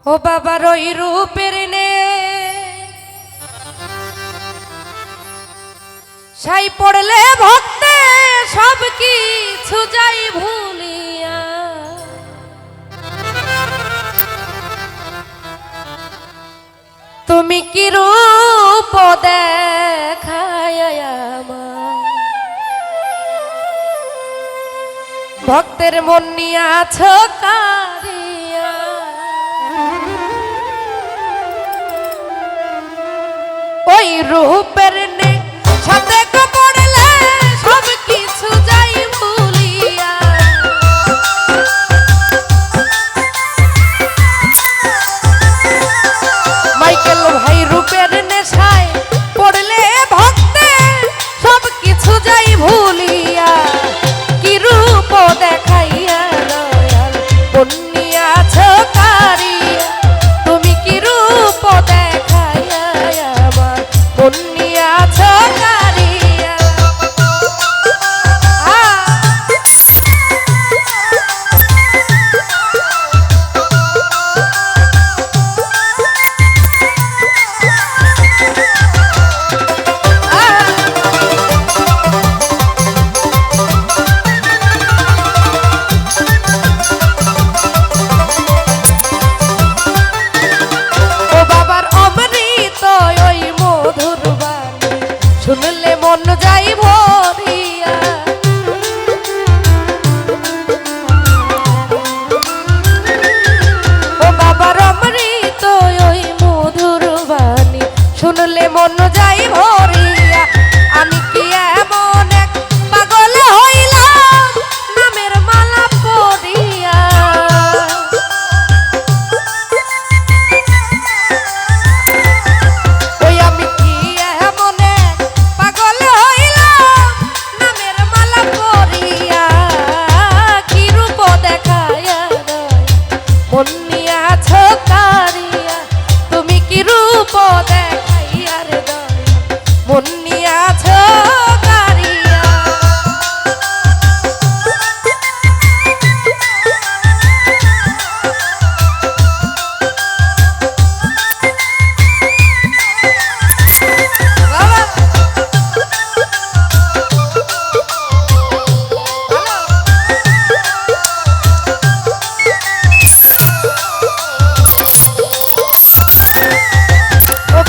ও বাবার ওই রূপের নে সাই পড়লে ভক্তে সব কিছু যাই ভুলিয়া। তুমি কি রূপ দেখায় আমার ভক্তের মন নিয়ে আছো কারিয়া। ওই রূপের নে সাথে পড়লে সব কিছু যাই ভুলিয়া। মাইকেল ভাই রূপের নেশায় পড়লে ভক্তে সব কিছু যাই ভুলিয়া। কি রূপ দেখাইয়া দয়াল বন্যিয়া আছো কারিয়া। তুমি কি রূপ দেখাইয়া আমার বন্যিয়া আছো কারিয়া। শুনলে মন যাই ভরিয়া। ও বাবার অমৃত ওই মধুর বাণী শুনলে মন যাই ভরিয়া। আমি কি এমন এক পাগল হইলাম নামের মালা পরিয়া। ওই আমি কি এমন পাগল হইলাম নামের মালা পরিয়া। কি রূপ দেখায়া মন নিয়ে আছো কারিয়া। তুমি কি রূপ দেখাইয়া রে মন নিয়ে আছো কারিয়া। ও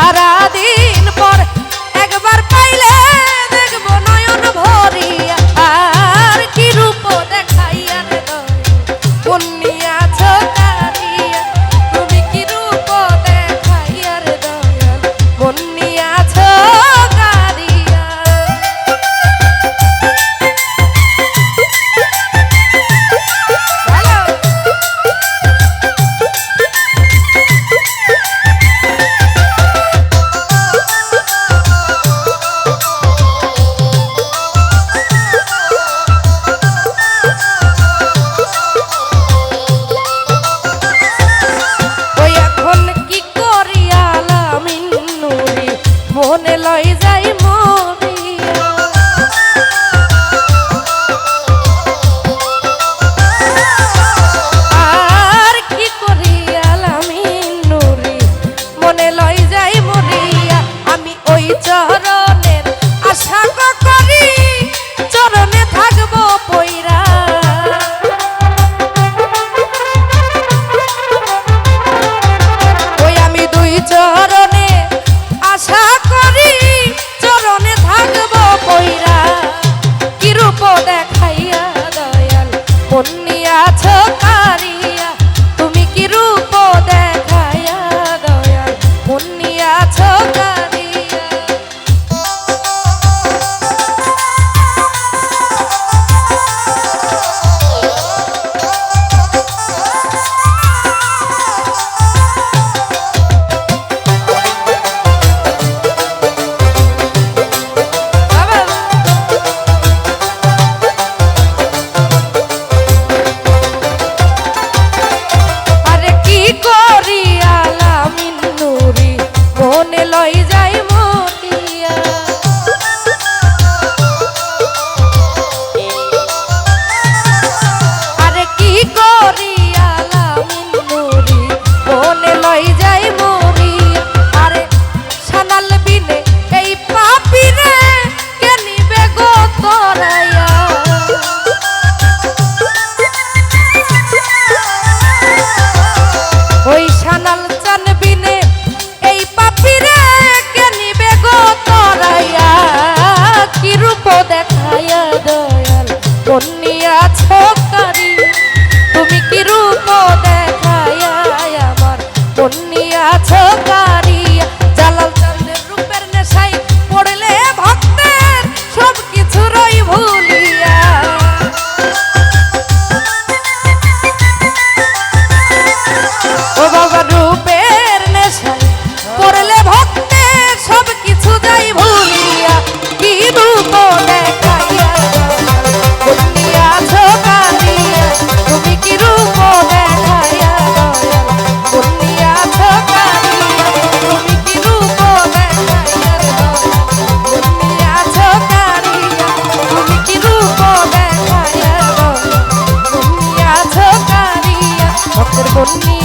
সারা দিন পর একবার পাইলে দেখব নয়ন ভরিয়া আর কি রূপ দেখাইয়া রে বন্যিয়াছো কারিয়া তুমি কি রূপ দেখাইয়া রে দয়াল বন্যিয়াছো কারিয়া মনে লই যাই মরিয়া আর কি করিয়াল আমি নুরি মনে লই যাই মরিয়া আমি ওই চরণের আশা করি চরণে থাকবো পইরা ওই আমি দুই চরণে আশা করি চরণে থাকবো পইরা কি রূপ দেখাইয়া দয়াল বন্যিয়াছো কারিয়া তুমি কি রূপ দেখাইয়া দয়াল বন্যিয়াছো কারিয়া মনে লই যাই মরিয়া আরে কি করিয়ালাম নুরি মনে লই যাই মরিয়া আরে সানাল বিনে এই পাপিরে কে নিবে গো তোরাইয়া ওই সানাল চান বিনে এই পাপিরে কে নিবে গো তোরাইয়া কি রূপ দেখাইয়া দয়াল বন্যিয়াছো কারিয়া তুমি কি রূপ দেখাইয়া আমার বন্যিয়াছো কারিয়া জালাল চাঁদের রূপের নেশায় পড়লে ভক্তের সব কিছু রই ভুলিয়া ও বাবা রূপের নেশায় পড়লে ভক্তের সব কিছু যাই ভুলিয়া কি রূপ দেখাইয়া বন্যিয়াছো কারিয়া তুমি কি রূপ দেখাইয়া বন্যিয়াছো কারিয়া তুমি কি রূপ দেখাইয়া বন্যিয়াছো কারিয়া তুমি কি রূপ দেখাইয়া বন্যিয়াছো কারিয়া ভক্তের বন্যি